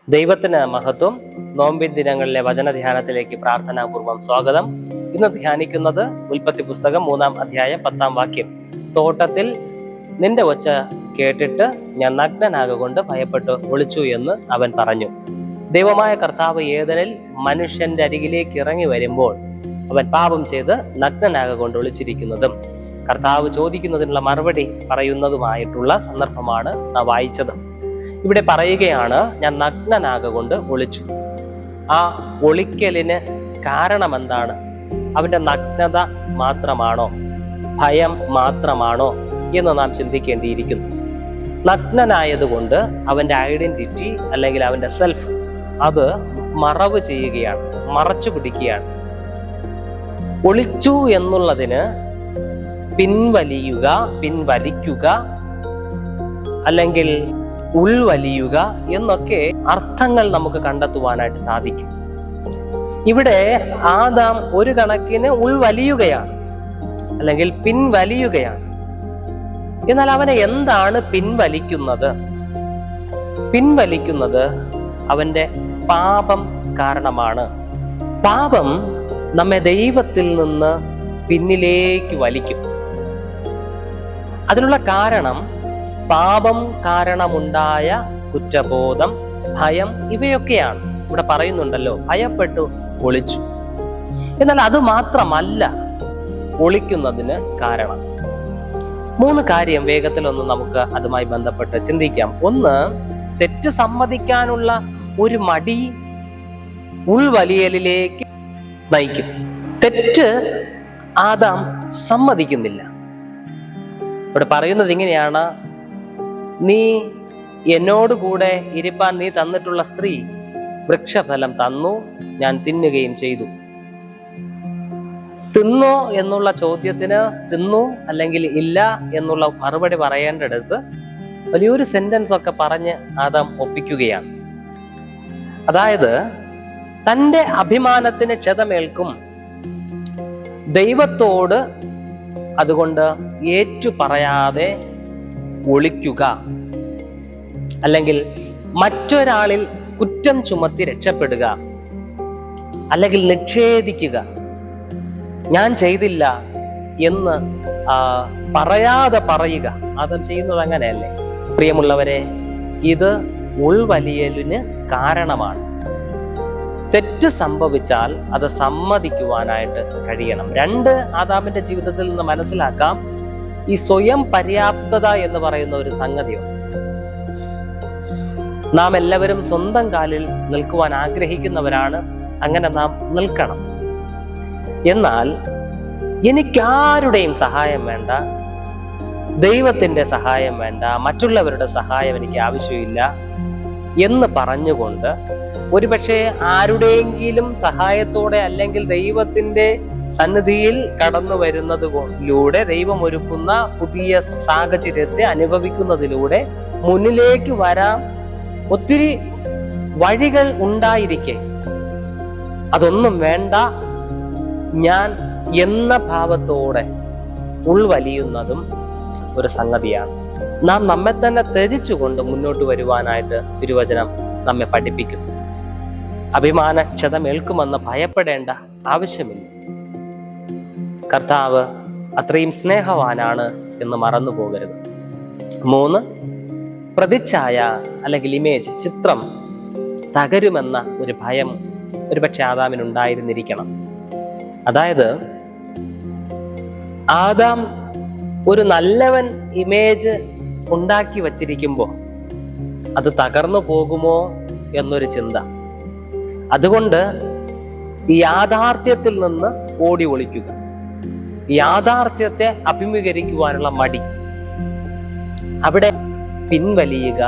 ദൈവത്തിന് മഹത്വം. നോമ്പിൻ ദിനങ്ങളിലെ വചനധ്യാനത്തിലേക്ക് പ്രാർത്ഥനാപൂർവം സ്വാഗതം. ഇന്ന് ധ്യാനിക്കുന്നത് ഉൽപ്പത്തി പുസ്തകം 3-ാം അധ്യായം 10-ാം വാക്യം. തോട്ടത്തിൽ നിന്റെ ഒച്ച കേട്ടിട്ട് ഞാൻ നഗ്നനാകൊണ്ട് ഭയപ്പെട്ട് ഒളിച്ചു എന്ന് അവൻ പറഞ്ഞു. ദൈവമായ കർത്താവ് ഏദനിൽ മനുഷ്യന്റെ അരികിലേക്ക് ഇറങ്ങി വരുമ്പോൾ അവൻ പാപം ചെയ്ത് നഗ്നനാകൊണ്ട് ഒളിച്ചിരിക്കുന്നതും കർത്താവ് ചോദിക്കുന്നതിനുള്ള മറുപടി പറയുന്നതുമായിട്ടുള്ള സന്ദർഭമാണ് നാം വായിച്ചത്. ഇവിടെ പറയുകയാണ്, ഞാൻ നഗ്നനാകൊണ്ട് ഒളിച്ചു. ആ ഒളിക്കലിന് കാരണം എന്താണ്? അവന്റെ നഗ്നത മാത്രമാണോ, ഭയം മാത്രമാണോ എന്ന് നാം ചിന്തിക്കേണ്ടിയിരിക്കുന്നു. നഗ്നനായതുകൊണ്ട് അവന്റെ ഐഡന്റിറ്റി അല്ലെങ്കിൽ അവന്റെ സെൽഫ് അത് മറവ് ചെയ്യുകയാണ്, മറച്ചു പിടിക്കുകയാണ്. ഒളിച്ചു എന്നുള്ളതിന് പിൻവലിക്കുക അല്ലെങ്കിൽ ഉൾവലിയുക എന്നൊക്കെ അർത്ഥങ്ങൾ നമുക്ക് കണ്ടെത്തുവാനായിട്ട് സാധിക്കും. ഇവിടെ ആദാം ഒരു കണക്കിന് ഉൾവലിയുകയാണ് അല്ലെങ്കിൽ പിൻവലിയുകയാണ്. എന്നാൽ അവനെ എന്താണ് പിൻവലിക്കുന്നത്? പിൻവലിക്കുന്നത് അവന്റെ പാപം കാരണമാണ്. പാപം നമ്മെ ദൈവത്തിൽ നിന്ന് പിന്നിലേക്ക് വലിക്കും. അതിനുള്ള കാരണം പാപം കാരണമുണ്ടായ കുറ്റബോധം, ഭയം, ഇവയൊക്കെയാണ്. ഇവിടെ പറയുന്നുണ്ടല്ലോ, ഭയപ്പെട്ടു ഒളിച്ചു. എന്നാൽ അത് മാത്രമല്ല ഒളിക്കുന്നതിന് കാരണം. 3 കാര്യം വേഗത്തിലൊന്ന് നമുക്ക് അതുമായി ബന്ധപ്പെട്ട് ചിന്തിക്കാം. ഒന്ന്, തെറ്റ് സമ്മതിക്കാനുള്ള ഒരു മടി ഉൾവലിയലിലേക്ക് നയിക്കും. തെറ്റ് ആദാം സമ്മതിക്കുന്നില്ല. ഇവിടെ പറയുന്നത് ഇങ്ങനെയാണ്, നീ എന്നോട് കൂടെ ഇരിപ്പാൻ നീ തന്നിട്ടുള്ള സ്ത്രീ വൃക്ഷഫലം തന്നു, ഞാൻ തിന്നുകയും ചെയ്തു. തിന്നോ എന്നുള്ള ചോദ്യത്തിന് തിന്നു അല്ലെങ്കിൽ ഇല്ല എന്നുള്ള മറുപടി പറയേണ്ടടുത്ത് വലിയൊരു സെന്റൻസ് ഒക്കെ പറഞ്ഞ് ആദാം ഒപ്പിക്കുകയാണ്. അതായത് തൻ്റെ അഭിമാനത്തിന് ക്ഷതമേൽക്കും, ദൈവത്തോട് അതുകൊണ്ട് ഏറ്റു പറയാതെ ഒളിക്കുക, അല്ലെങ്കിൽ മറ്റൊരാളിൽ കുറ്റം ചുമത്തി രക്ഷപ്പെടുക, അല്ലെങ്കിൽ നിഷേധിക്കുക, ഞാൻ ചെയ്തില്ല എന്ന് പറയാതെ പറയുക. അത് ചെയ്യുന്നത് അങ്ങനെയല്ലേ പ്രിയമുള്ളവരെ? ഇത് ഉൾവലിയലിന് കാരണമാണ്. തെറ്റ് സംഭവിച്ചാൽ അത് സമ്മതിക്കുവാനായിട്ട് കഴിയണം. 2, ആദാമിന്റെ ജീവിതത്തിൽ നിന്ന് മനസ്സിലാക്കാം, ഈ സ്വയം പര്യാപ്തത എന്ന് പറയുന്ന ഒരു സംഗതിയുണ്ട്. നാം എല്ലാവരും സ്വന്തം കാലിൽ നിൽക്കുവാൻ ആഗ്രഹിക്കുന്നവരാണ്. അങ്ങനെ നാം നിൽക്കണം. എന്നാൽ എനിക്കാരുടെയും സഹായം വേണ്ട, ദൈവത്തിന്റെ സഹായം വേണ്ട, മറ്റുള്ളവരുടെ സഹായം എനിക്ക് ആവശ്യമില്ല എന്ന് പറഞ്ഞുകൊണ്ട് ഒരുപക്ഷെ ആരുടെയെങ്കിലും സഹായത്തോടെ അല്ലെങ്കിൽ ദൈവത്തിന്റെ സന്നിധിയിൽ കടന്നു വരുന്നതിലൂടെ, ദൈവം ഒരുക്കുന്ന പുതിയ സാഹചര്യത്തെ അനുഭവിക്കുന്നതിലൂടെ മുന്നിലേക്ക് വരാൻ ഒത്തിരി വഴികൾ ഉണ്ടായിരിക്കെ അതൊന്നും വേണ്ട ഞാൻ എന്ന ഭാവത്തോടെ ഉൾവലിയുന്നതും ഒരു സംഗതിയാണ്. നാം നമ്മെ തന്നെ ത്യജിച്ചുകൊണ്ട് മുന്നോട്ട് വരുവാനായിട്ട് തിരുവചനം നമ്മെ പഠിപ്പിക്കുന്നു. അഭിമാനക്ഷതമേൽക്കുമെന്ന് ഭയപ്പെടേണ്ട ആവശ്യമില്ല. കർത്താവ് അത്രയും സ്നേഹവാനാണ് എന്ന് മറന്നു പോകരുത്. 3, പ്രതിച്ഛായ അല്ലെങ്കിൽ ഇമേജ്, ചിത്രം തകരുമെന്ന ഒരു ഭയം ഒരുപക്ഷെ ആദാമിനുണ്ടായിരുന്നിരിക്കണം. അതായത് ആദാം ഒരു നല്ലവൻ ഇമേജ് ഉണ്ടാക്കി വച്ചിരിക്കുമ്പോൾ അത് തകർന്നു പോകുമോ എന്നൊരു ചിന്ത. അതുകൊണ്ട് ഈ യാഥാർത്ഥ്യത്തിൽ നിന്ന് ഓടി ഒളിക്കുക, യാഥാർത്ഥ്യത്തെ അഭിമുഖീകരിക്കുവാനുള്ള മടി, അവിടെ പിൻവലിയുക.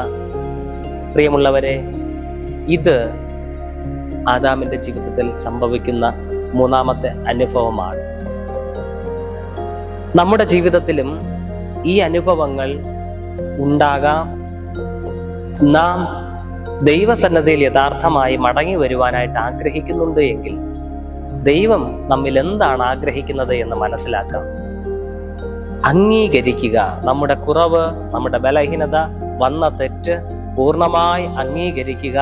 പ്രിയമുള്ളവരെ, ഇത് ആദാമിന്റെ ജീവിതത്തിൽ സംഭവിക്കുന്ന 3ാമത്തെ അനുഭവമാണ്. നമ്മുടെ ജീവിതത്തിലും ഈ അനുഭവങ്ങൾ ഉണ്ടാകാം. നാം ദൈവസന്നദ്ധയിൽ യഥാർത്ഥമായി മടങ്ങി വരുവാനായിട്ട് ആഗ്രഹിക്കുന്നുണ്ട് എങ്കിൽ ദൈവം നമ്മിൽ എന്താണ് ആഗ്രഹിക്കുന്നത് എന്ന് മനസ്സിലാക്കാം. അംഗീകരിക്കുക, നമ്മുടെ കുറവ്, നമ്മുടെ ബലഹീനത, വന്ന തെറ്റ് പൂർണ്ണമായി അംഗീകരിക്കുക.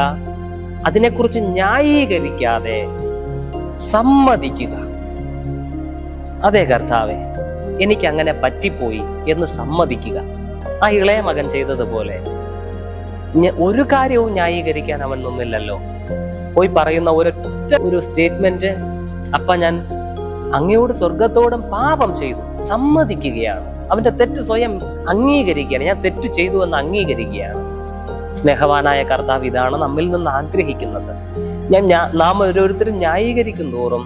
അതിനെക്കുറിച്ച് ന്യായീകരിക്കാതെ സമ്മതിക്കുക. അതെ കർത്താവെ, എനിക്ക് അങ്ങനെ പറ്റിപ്പോയി എന്ന് സമ്മതിക്കുക. ആ ഇളയ മകൻ ചെയ്തതുപോലെ ഒരു കാര്യവും ന്യായീകരിക്കാൻ അവൻ നിന്നില്ലല്ലോ. പോയി പറയുന്ന ഒരു സ്റ്റേറ്റ്മെന്റ്, അപ്പ ഞാൻ അങ്ങയോട് സ്വർഗത്തോടും പാപം ചെയ്തു, സമ്മതിക്കുകയാണ്. അവന്റെ തെറ്റ് സ്വയം അംഗീകരിക്കുകയാണ്. ഞാൻ തെറ്റ് ചെയ്തു എന്ന് അംഗീകരിക്കുകയാണ്. സ്നേഹവാനായ കർത്താവ് ഇതാണ് നമ്മിൽ നിന്ന് ആഗ്രഹിക്കുന്നത്. നാം ഓരോരുത്തരും ന്യായീകരിക്കും തോറും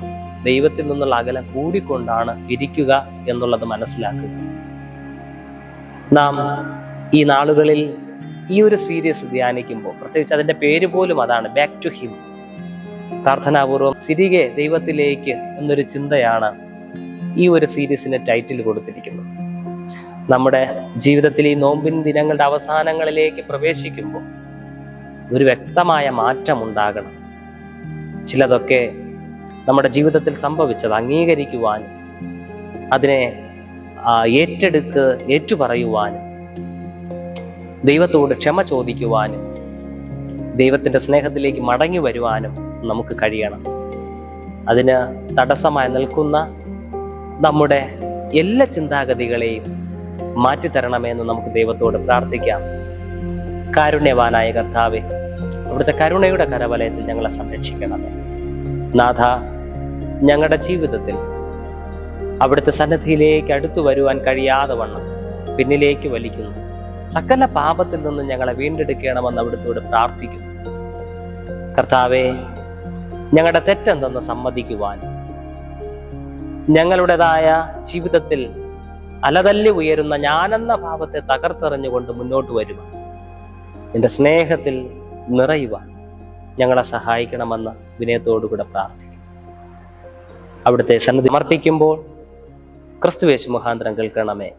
ദൈവത്തിൽ നിന്നുള്ള അകലം കൂടിക്കൊണ്ടാണ് ഇരിക്കുക എന്നുള്ളത് മനസ്സിലാക്കുക. നാം ഈ നാളുകളിൽ ഈ ഒരു സീരീസ് ധ്യാനിക്കുമ്പോൾ, പ്രത്യേകിച്ച് അതിന്റെ പേര് പോലും അതാണ്, ബാക്ക് ടു ഹിം, പ്രാർത്ഥനാപൂർവം തിരികെ ദൈവത്തിലേക്ക് എന്നൊരു ചിന്തയാണ് ഈ ഒരു സീരീസിന്റെ ടൈറ്റിൽ കൊടുത്തിരിക്കുന്നത്. നമ്മുടെ ജീവിതത്തിൽ ഈ നോമ്പിൻ ദിനങ്ങളുടെ അവസാനങ്ങളിലേക്ക് പ്രവേശിക്കുമ്പോൾ ഒരു വ്യക്തമായ മാറ്റം ഉണ്ടാകണം. ചിലതൊക്കെ നമ്മുടെ ജീവിതത്തിൽ സംഭവിച്ചത് അംഗീകരിക്കുവാനും അതിനെ ഏറ്റുപറയുവാനും ദൈവത്തോട് ക്ഷമ ചോദിക്കുവാനും ദൈവത്തിന്റെ സ്നേഹത്തിലേക്ക് മടങ്ങി വരുവാനും നമുക്ക് കഴിയണം. അതിന് തടസ്സമായി നിൽക്കുന്ന നമ്മുടെ എല്ലാ ചിന്താഗതികളെയും മാറ്റിത്തരണമെന്ന് നമുക്ക് ദൈവത്തോട് പ്രാർത്ഥിക്കാം. കാരുണ്യവാനായ കർത്താവേ, അവിടുത്തെ കരുണയുടെ കരവലയത്തിൽ ഞങ്ങളെ സംരക്ഷിക്കണമേ. നാഥ, ഞങ്ങളുടെ ജീവിതത്തിൽ അവിടുത്തെ സന്നിധിയിലേക്ക് അടുത്തു വരുവാൻ കഴിയാതെ വണ്ണം പിന്നിലേക്ക് വലിക്കുന്നു സകല പാപത്തിൽ നിന്ന് ഞങ്ങളെ വീണ്ടെടുക്കണമെന്ന് അവിടുത്തോട് പ്രാർത്ഥിക്കുന്നു. കർത്താവേ, ഞങ്ങളുടെ തെറ്റെന്തെന്ന് സമ്മതിക്കുവാൻ, ഞങ്ങളുടേതായ ജീവിതത്തിൽ അലതല്ലി ഉയരുന്ന ഞാനെന്ന ഭാവത്തെ തകർത്തെറിഞ്ഞുകൊണ്ട് മുന്നോട്ട് വരുവാൻ, നിന്റെ സ്നേഹത്തിൽ നിറയുവാൻ ഞങ്ങളെ സഹായിക്കണമെന്ന് വിനയത്തോടുകൂടെ പ്രാർത്ഥിക്കുന്നു. അവിടുത്തെ സന്നിധി സമർപ്പിക്കുമ്പോൾ ക്രിസ്തുയേശു മുഖാന്തരം കേൾക്കണമേ.